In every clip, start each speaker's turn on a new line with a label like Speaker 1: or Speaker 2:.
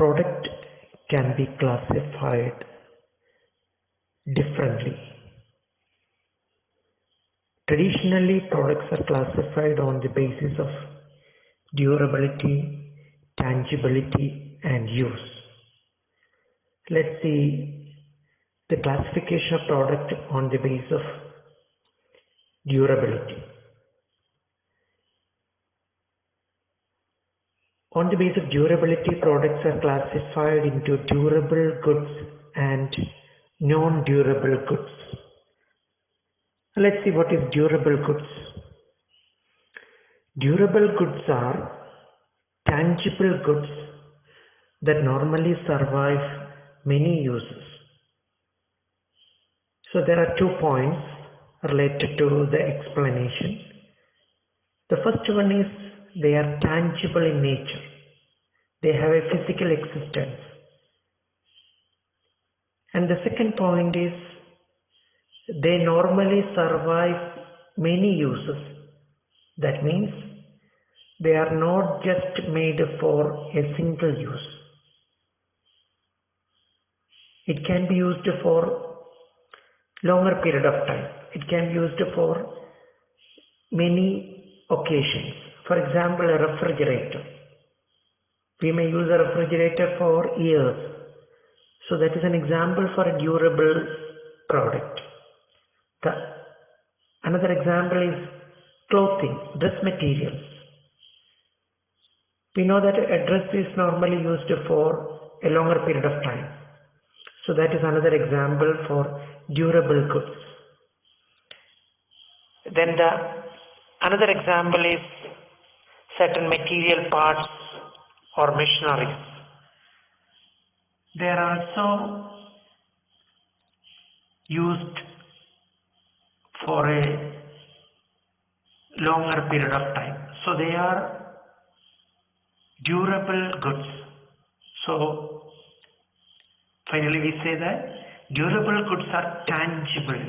Speaker 1: product can be classified differently. Traditionally, products are classified on the basis of durability, tangibility, and use. Let's see the classification of product on the basis of durability. On the basis of durability, products are classified into durable goods and non-durable goods. Let's see what is durable goods. Durable goods are tangible goods that normally survive many uses. So there are 2 points related to the explanation. The first one is they are tangible in nature. They have a physical existence. And the second point is they normally survive many uses. That means they are not just made for a single use. It can be used for longer period of time. It can be used for many occasions. For example, a refrigerator. We may use a refrigerator for years. So that is an example for a durable product. Another example is clothing, dress materials. We know that a dress is normally used for a longer period of time. So that is another example for durable goods. Then another example is certain material parts or machineries. They are also used for a longer period of time. So they are durable goods. So finally we say that durable goods are tangible,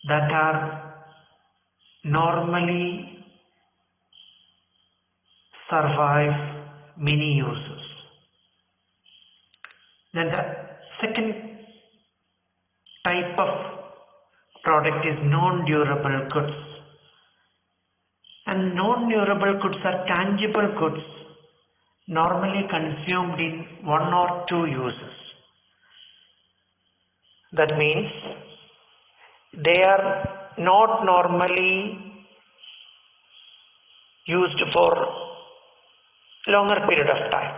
Speaker 1: that are normally survive many uses. Then the second type of product is non-durable goods. And non-durable goods are tangible goods normally consumed in 1 or 2 uses. That means they are not normally used for longer period of time.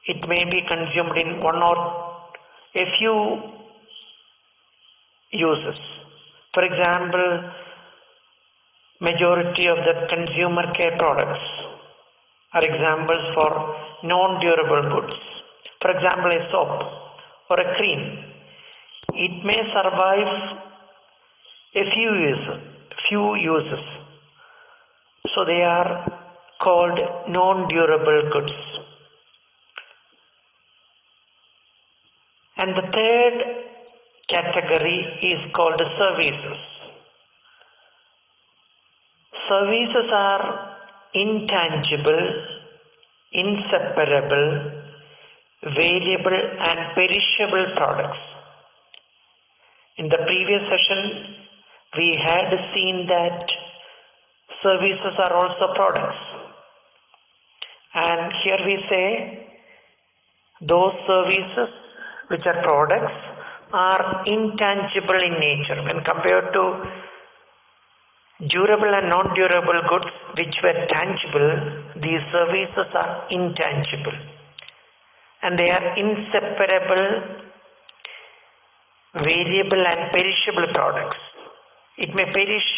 Speaker 1: It may be consumed in 1 or a few uses. For example, majority of the consumer care products are examples for non-durable goods. For example, a soap or a cream. It may survive a few uses. So they are called non-durable goods. And the third category is called services. Services are intangible, inseparable, variable and perishable products. In the previous session, we had seen that services are also products. And here we say those services which are products are intangible in nature when compared to durable and non-durable goods which were tangible. These services are intangible and they are inseparable, variable and perishable products. It may perish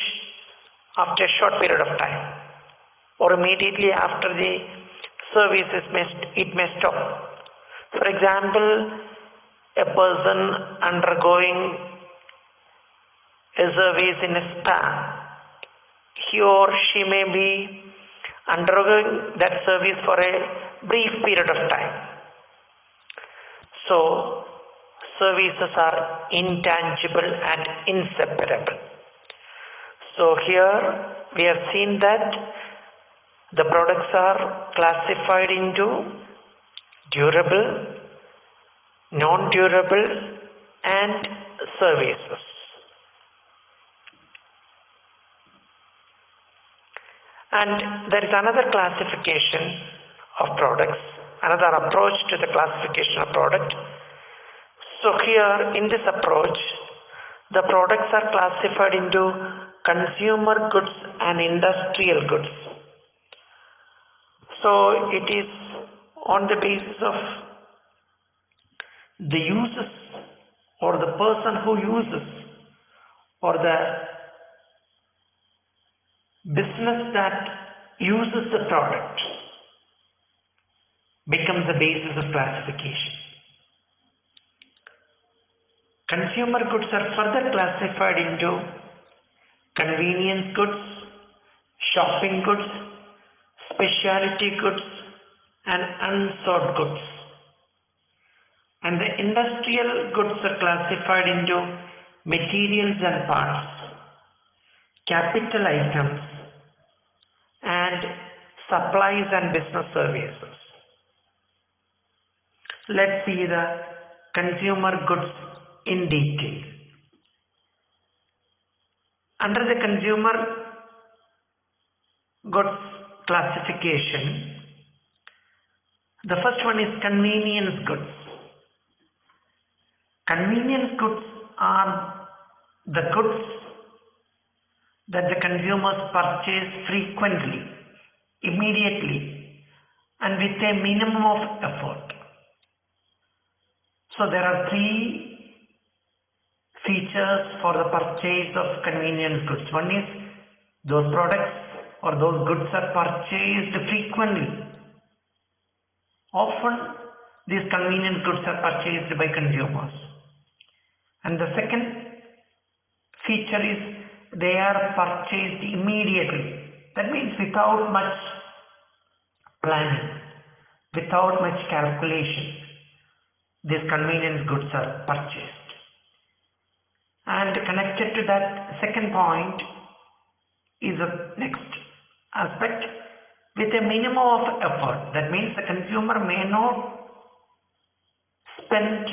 Speaker 1: after a short period of time or immediately after the service it may stop. For example, a person undergoing a service in a spa, he or she may be undergoing that service for a brief period of time. So, services are intangible and inseparable. So, here we have seen that The products are classified into durable, non-durable and services. And there is another classification of products, another approach to the classification of product. So here in this approach, the products are classified into consumer goods and industrial goods. So it is on the basis of the uses or the person who uses or the business that uses the product becomes the basis of classification. Consumer goods are further classified into convenience goods, shopping goods, specialty goods and unsold goods. And the industrial goods are classified into materials and parts, capital items and supplies and business services. Let's see the consumer goods in detail. Under the consumer goods classification, the first one is convenience goods. Convenience goods are the goods that the consumers purchase frequently, immediately, and with a minimum of effort. So there are three features for the purchase of convenience goods. One is those products or those goods are purchased frequently. Often these convenience goods are purchased by consumers. And the second feature is they are purchased immediately. That means without much planning, without much calculation, these convenience goods are purchased. And connected to that second point is the next aspect, with a minimum of effort. That means the consumer may not spend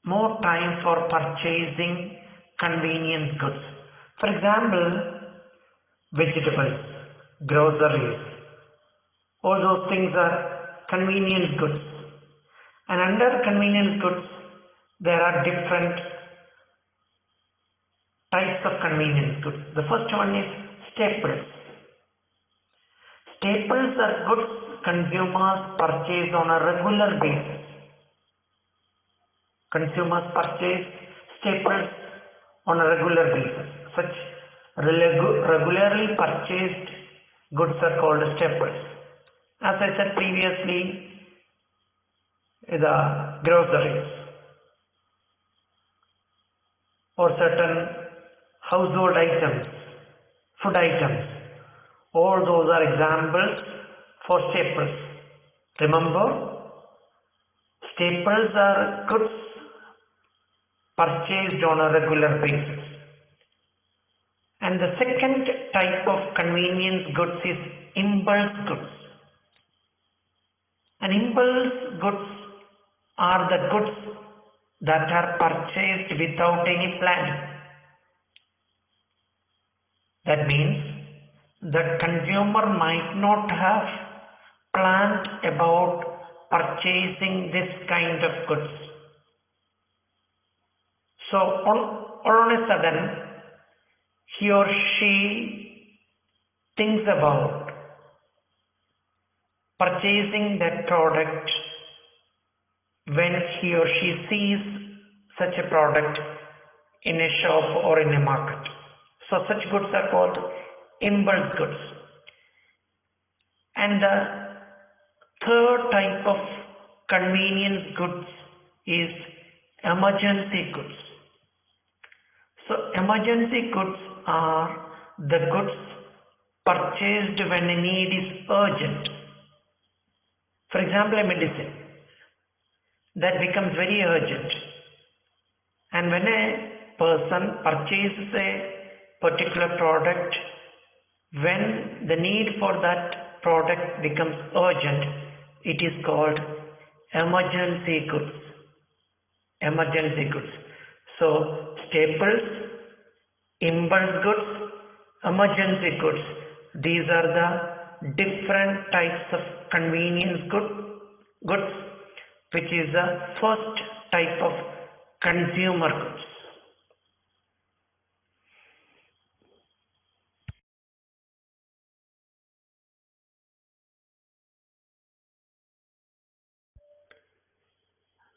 Speaker 1: more time for purchasing convenience goods. For example, vegetables, groceries, all those things are convenience goods. And under convenience goods, there are different types of convenience goods. The first one is staples. Staples are goods consumers purchase on a regular basis. Consumers purchase staples on a regular basis. Such regularly purchased goods are called staples. As I said previously, the groceries or certain household items, food items, all those are examples for staples. Remember, staples are goods purchased on a regular basis. And the second type of convenience goods is impulse goods. And impulse goods are the goods that are purchased without any planning. That means the consumer might not have planned about purchasing this kind of goods. So all on a sudden, he or she thinks about purchasing that product when he or she sees such a product in a shop or in a market. So such goods are called impulse goods. And the third type of convenience goods is emergency goods. So emergency goods are the goods purchased when a need is urgent. For example, a medicine that becomes very urgent. And when a person purchases a particular product when the need for that product becomes urgent, it is called emergency goods. Emergency goods. So staples, impulse goods, emergency goods. These are the different types of convenience goods, which is the first type of consumer goods.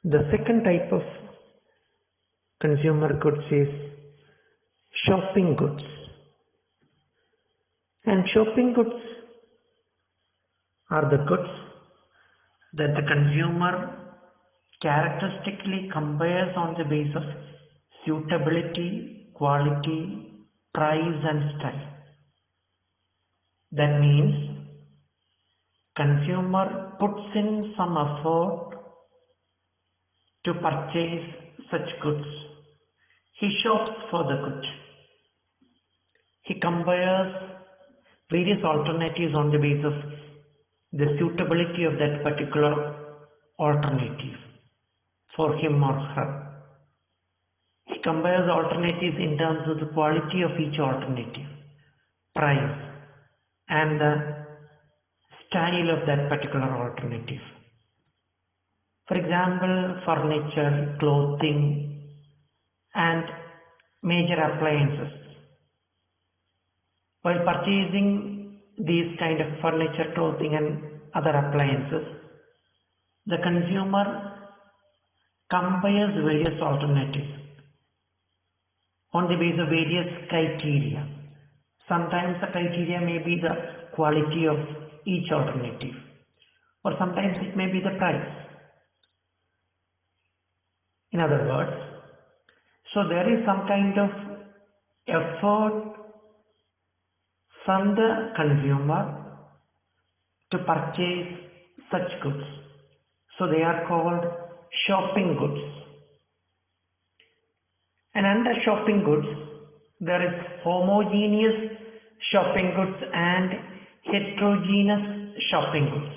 Speaker 1: The second type of consumer goods is shopping goods. And shopping goods are the goods that the consumer characteristically compares on the basis of suitability, quality, price and style. That means consumer puts in some effort to purchase such goods. He shops for the good. He compares various alternatives on the basis of the suitability of that particular alternative for him or her. He compares alternatives in terms of the quality of each alternative, price, and the style of that particular alternative. For example, furniture, clothing, and major appliances. While purchasing these kind of furniture, clothing, and other appliances, the consumer compares various alternatives on the basis of various criteria. Sometimes the criteria may be the quality of each alternative, or sometimes it may be the price. In other words, so there is some kind of effort from the consumer to purchase such goods. So they are called shopping goods. And under shopping goods, there is homogeneous shopping goods and heterogeneous shopping goods.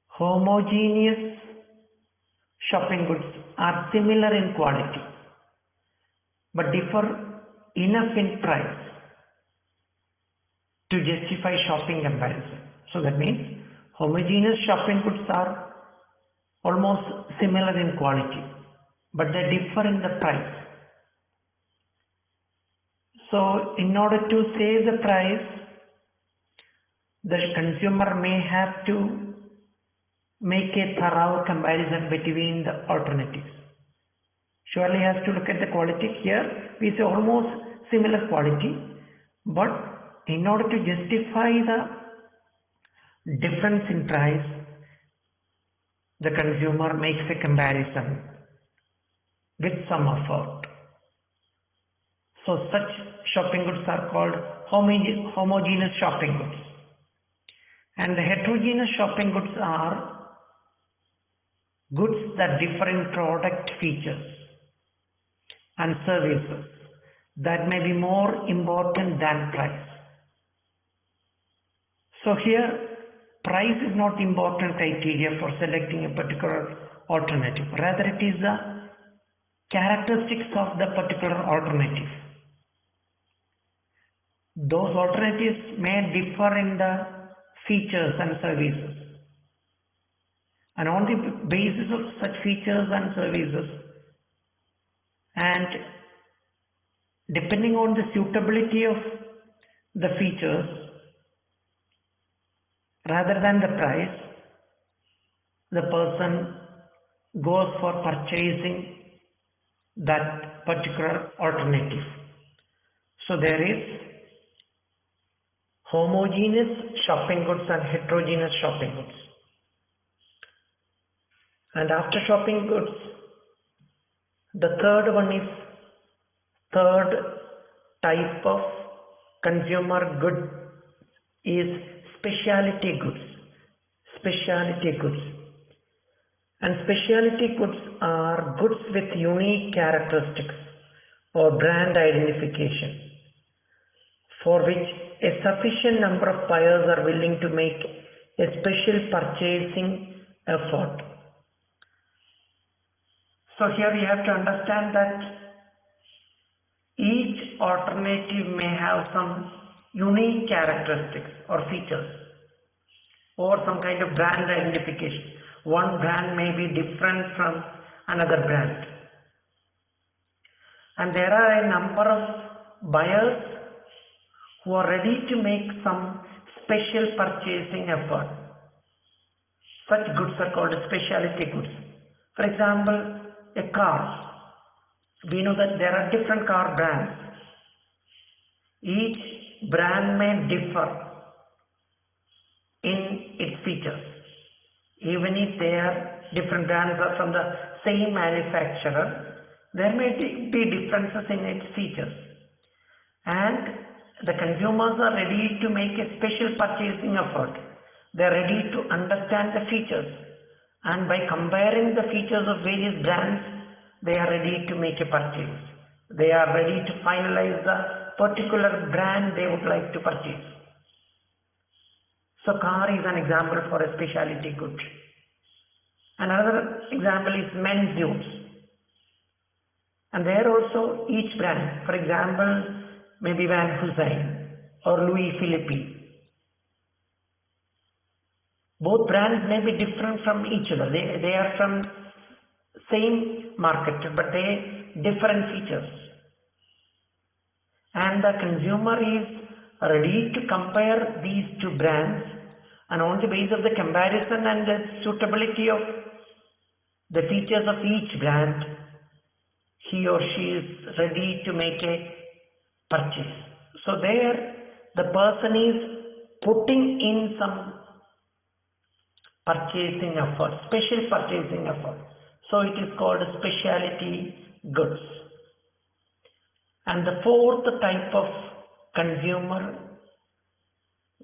Speaker 1: Homogeneous shopping goods are similar in quality but differ enough in price to justify shopping comparison. So that means homogeneous shopping goods are almost similar in quality but they differ in the price. So in order to save the price, the consumer may have to make a thorough comparison between the alternatives. Surely has to look at the quality. Here we say almost similar quality, but in order to justify the difference in price, the consumer makes a comparison with some effort. So such shopping goods are called homogeneous shopping goods. And the heterogeneous shopping goods are goods that differ in product features and services that may be more important than price. So here, price is not important criteria for selecting a particular alternative. Rather, it is the characteristics of the particular alternative. Those alternatives may differ in the features and services. And on the basis of such features and services, and depending on the suitability of the features rather than the price, the person goes for purchasing that particular alternative. So there is homogeneous shopping goods and heterogeneous shopping goods. And after shopping goods, the third type of consumer good is specialty goods. Specialty goods. And specialty goods are goods with unique characteristics or brand identification, for which a sufficient number of buyers are willing to make a special purchasing effort. So here you have to understand that each alternative may have some unique characteristics or features or some kind of brand identification. One brand may be different from another brand. And there are a number of buyers who are ready to make some special purchasing effort. Such goods are called specialty goods. For example, a car. We know that there are different car brands. Each brand may differ in its features. Even if they are different brands are from the same manufacturer, there may be differences in its features. And the consumers are ready to make a special purchasing effort. They are ready to understand the features. And by comparing the features of various brands, they are ready to make a purchase. They are ready to finalize the particular brand they would like to purchase. So car is an example for a specialty good. Another example is men's suits. And there also each brand, for example, maybe Van Heusen or Louis Philippe. Both brands may be different from each other. They are from same market, but they differ in features. And the consumer is ready to compare these two brands, and on the basis of the comparison and the suitability of the features of each brand, he or she is ready to make a purchase. So there the person is putting in some purchasing effort, special purchasing effort. So it is called specialty goods. And the fourth type of consumer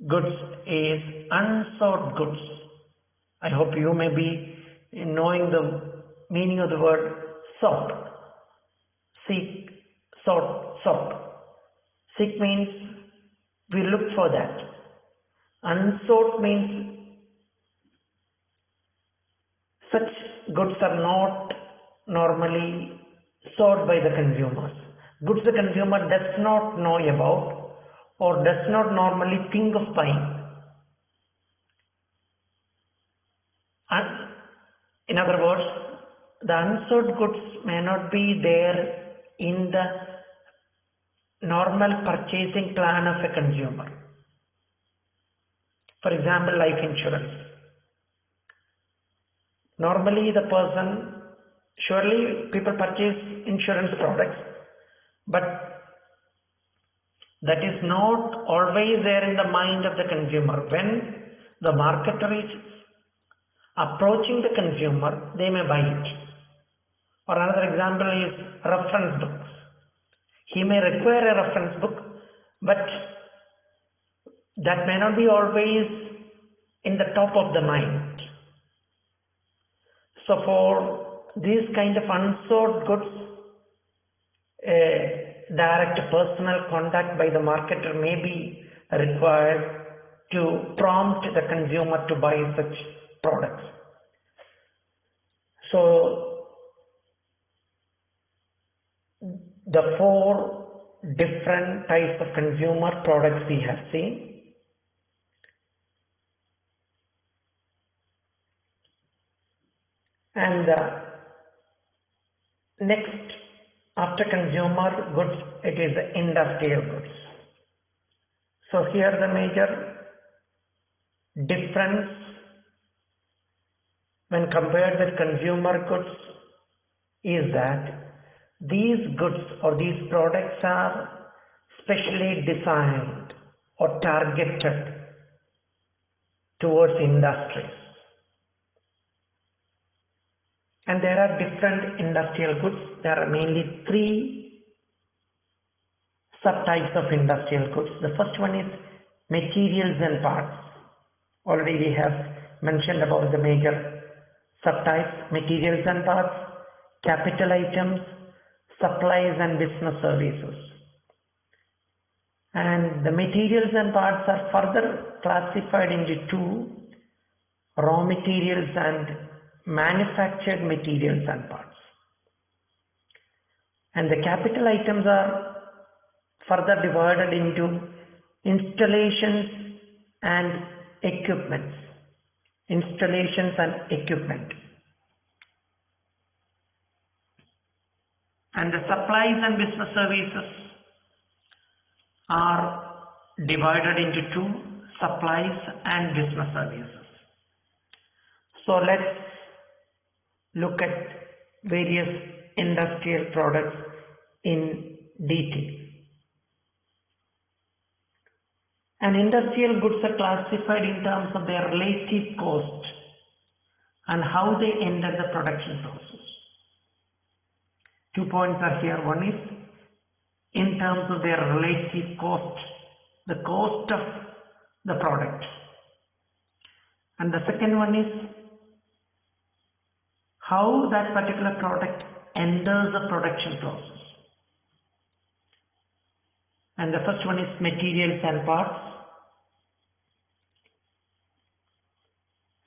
Speaker 1: goods is unsought goods. I hope you may be knowing the meaning of the word sought. Seek, sought. Seek means we look for that. Unsought means such goods are not normally sought by the consumers. Goods the consumer does not know about or does not normally think of buying. And in other words, the unsought goods may not be there in the normal purchasing plan of a consumer. For example, life insurance. Normally the person, surely people purchase insurance products, but that is not always there in the mind of the consumer. When the marketer is approaching the consumer, they may buy it. Or another example is reference books. He may require a reference book, but that may not be always in the top of the mind. So for these kind of unsought goods, a direct personal contact by the marketer may be required to prompt the consumer to buy such products. So the four different types of consumer products we have seen. And next, after consumer goods, it is the industrial goods. So here the major difference when compared with consumer goods is that these goods or these products are specially designed or targeted towards industries. And there are different industrial goods. There are mainly three subtypes of industrial goods. The first one is materials and parts. Already we have mentioned about the major subtypes: materials and parts, capital items, supplies and business services. And the materials and parts are further classified into two: raw materials and manufactured materials and parts. And the capital items are further divided into installations and equipments. Installations and equipment. And the supplies and business services are divided into two: supplies and business services. So let's look at various industrial products in detail. And industrial goods are classified in terms of their relative cost and how they enter the production process. 2 points are here. One is in terms of their relative cost, the cost of the product. And the second one is how that particular product enters the production process. And the first one is materials and parts.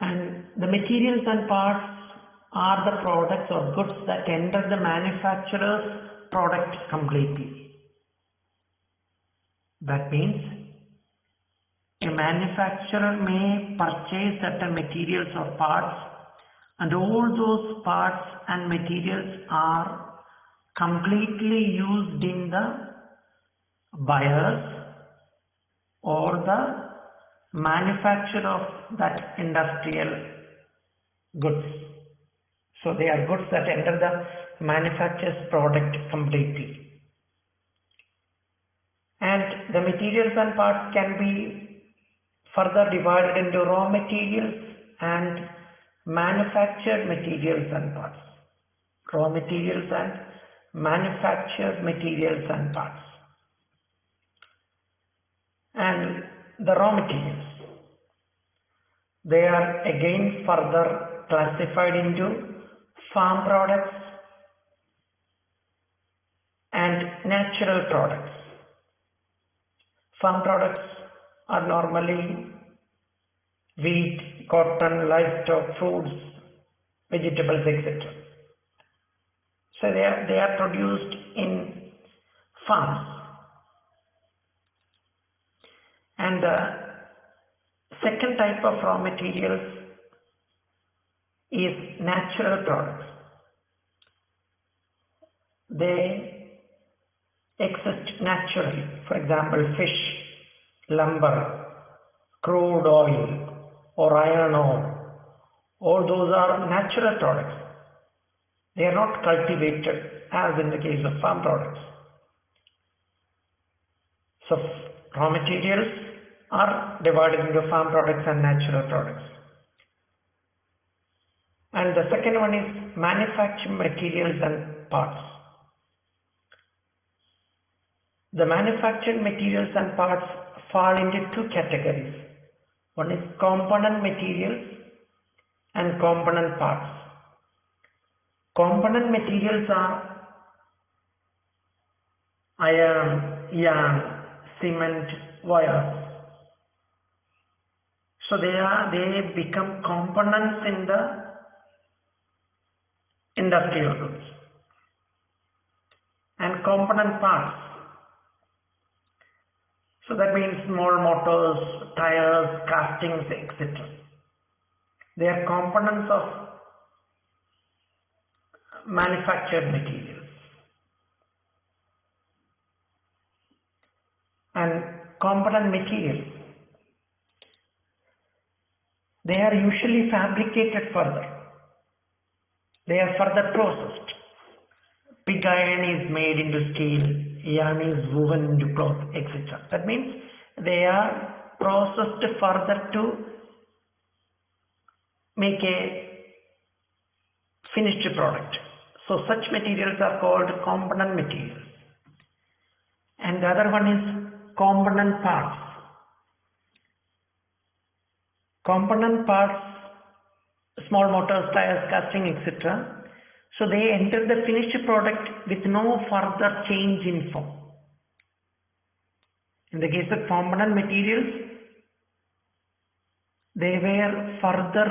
Speaker 1: And the materials and parts are the products or goods that enter the manufacturer's product completely. That means a manufacturer may purchase certain materials or parts, and all those parts and materials are completely used in the buyer's or the manufacture of that industrial goods. So they are goods that enter the manufacturer's product completely. And the materials and parts can be further divided into raw materials and manufactured materials and parts. Raw materials and manufactured materials and parts. And the raw materials, they are again further classified into farm products and natural products. Farm products are normally wheat, cotton, livestock, fruits, vegetables, etc. So they are produced in farms. And the second type of raw materials is natural products. They exist naturally. For example, fish, lumber, crude oil or iron ore. All those are natural products. They are not cultivated as in the case of farm products. So raw materials are divided into farm products and natural products. And the second one is manufactured materials and parts. The manufactured materials and parts fall into two categories. One is component materials and component parts. Component materials are iron, yarn, cement, wires. So they become components in the industrial goods. And component parts, so that means small motors, tires, castings, etc. They are components of manufactured materials. And component materials, they are usually fabricated further. They are further processed. Pig iron is made into steel, yarn is woven into cloth, etc. That means they are processed further to make a finished product. So such materials are called component materials. And the other one is component parts. Component parts, small motors, tires, casting, etc. So they enter the finished product with no further change in form. In the case of component materials, they were further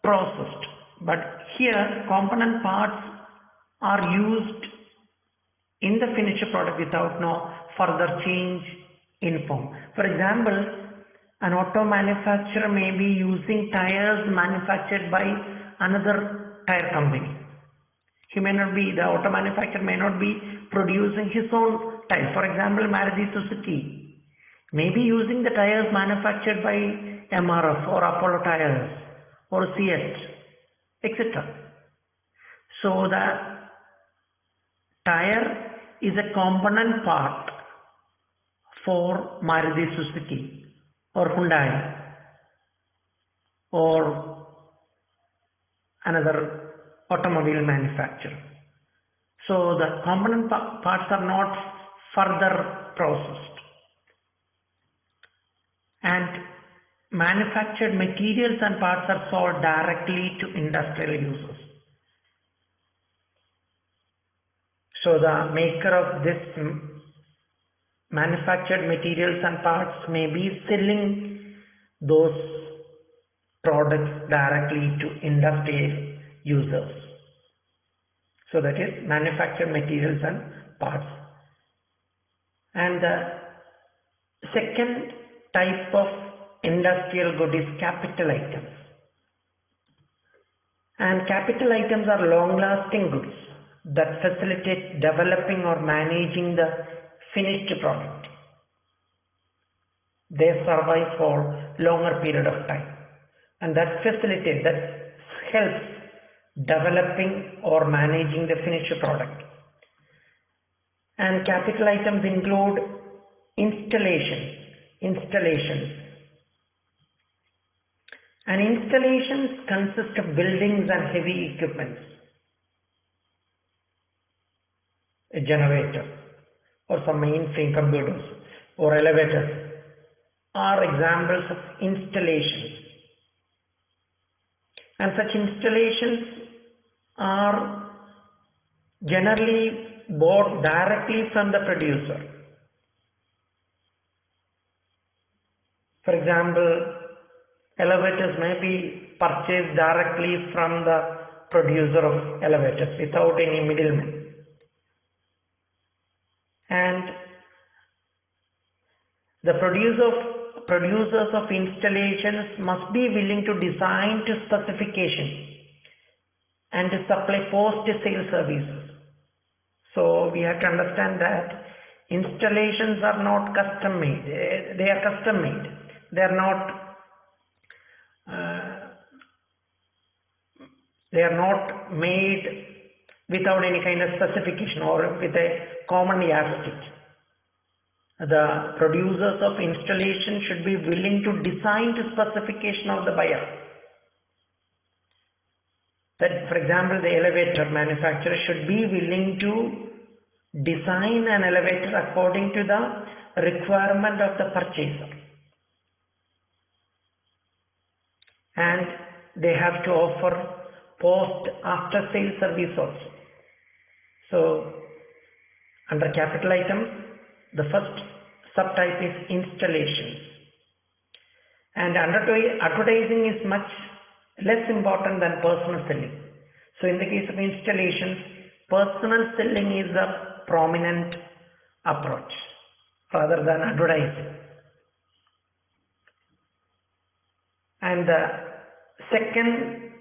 Speaker 1: processed. But here, component parts are used in the finished product without no further change in form. For example, an auto manufacturer may be using tires manufactured by another tire company. The auto manufacturer may not be producing his own tires. For example, Maruti Suzuki may be using the tires manufactured by MRF or Apollo Tires or CEAT, etc. So the tire is a component part for Maruti Suzuki or Hyundai or another automobile manufacturer. So the component parts are not further processed, and manufactured materials and parts are sold directly to industrial users. So the maker of this manufactured materials and parts may be selling those products directly to industrial users. So that is manufactured materials and parts. And the second type of industrial good is capital items. And capital items are long-lasting goods that facilitate developing or managing the finished product. They survive for longer period of time, and that facilitates, that helps developing or managing the finished product. And capital items include installations. And installations consist of buildings and heavy equipments. A generator or some mainframe computers or elevators are examples of installations. And such installations are generally bought directly from the producer. For example, elevators may be purchased directly from the producer of elevators without any middleman. And the producers of installations must be willing to design to specification and to supply post-sale services. So we have to understand that installations are not custom made. They are custom made. They are not made without any kind of specification or with a common yardstick. The producers of installation should be willing to design to specification of the buyer. That, for example, the elevator manufacturer should be willing to design an elevator according to the requirement of the purchaser. And they have to offer after sale service also. So under capital items, the first subtype is installations. And advertising is much less important than personal selling. So in the case of installations, personal selling is a prominent approach rather than advertising. And the second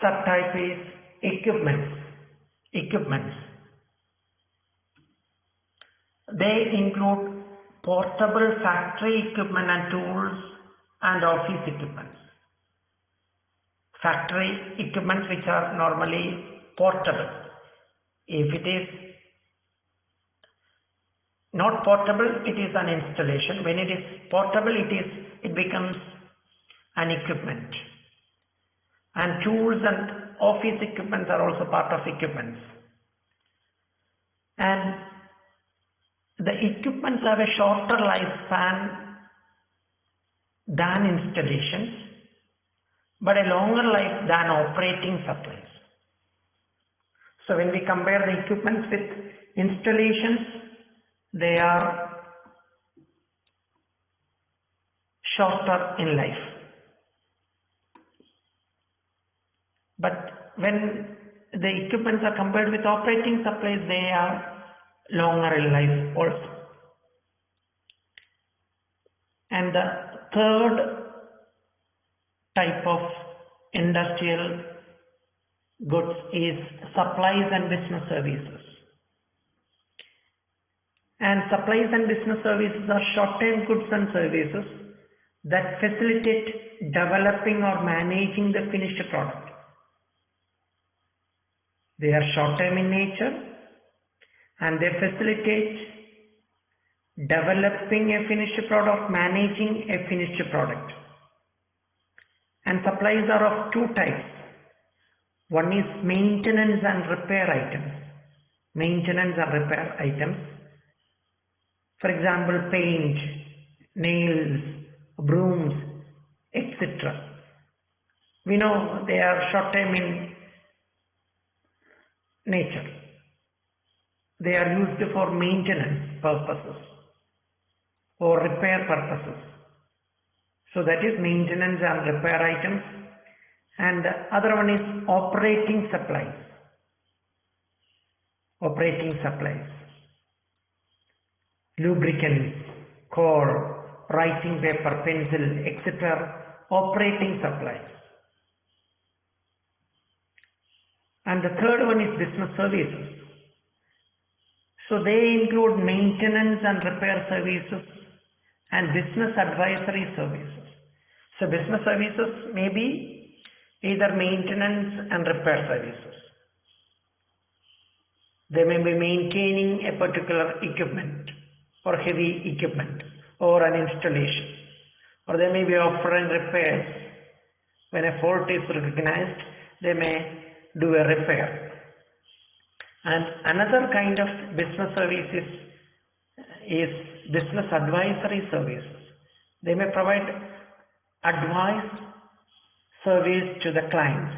Speaker 1: subtype is equipments. They include portable factory equipment and tools and office equipments. Factory equipments which are normally portable. If it is not portable, it is an installation. When it is portable, it becomes an equipment. And tools and office equipments are also part of equipments. And the equipments have a shorter lifespan than installations, but a longer life than operating supplies. So when we compare the equipments with installations, they are shorter in life. But when the equipments are compared with operating supplies, they are longer in life also. And the third type of industrial goods is supplies and business services. And supplies and business services are short-term goods and services that facilitate developing or managing the finished product. They are short-term in nature and they facilitate developing a finished product, managing a finished product. And supplies are of two types. One is maintenance and repair items. Maintenance and repair items. For example, paint, nails, brooms, etc. We know they are short term in nature. They are used for maintenance purposes or repair purposes. So that is maintenance and repair items. And the other one is operating supplies. Operating supplies. Lubricants, coal, writing paper, pencil, etc. Operating supplies. And the third one is business services. So they include maintenance and repair services and business advisory services. So business services may be either maintenance and repair services. They may be maintaining a particular equipment or heavy equipment or an installation, or they may be offering repairs. When a fault is recognized, they may do a repair. And another kind of business services is business advisory services. They may provide advice service to the clients.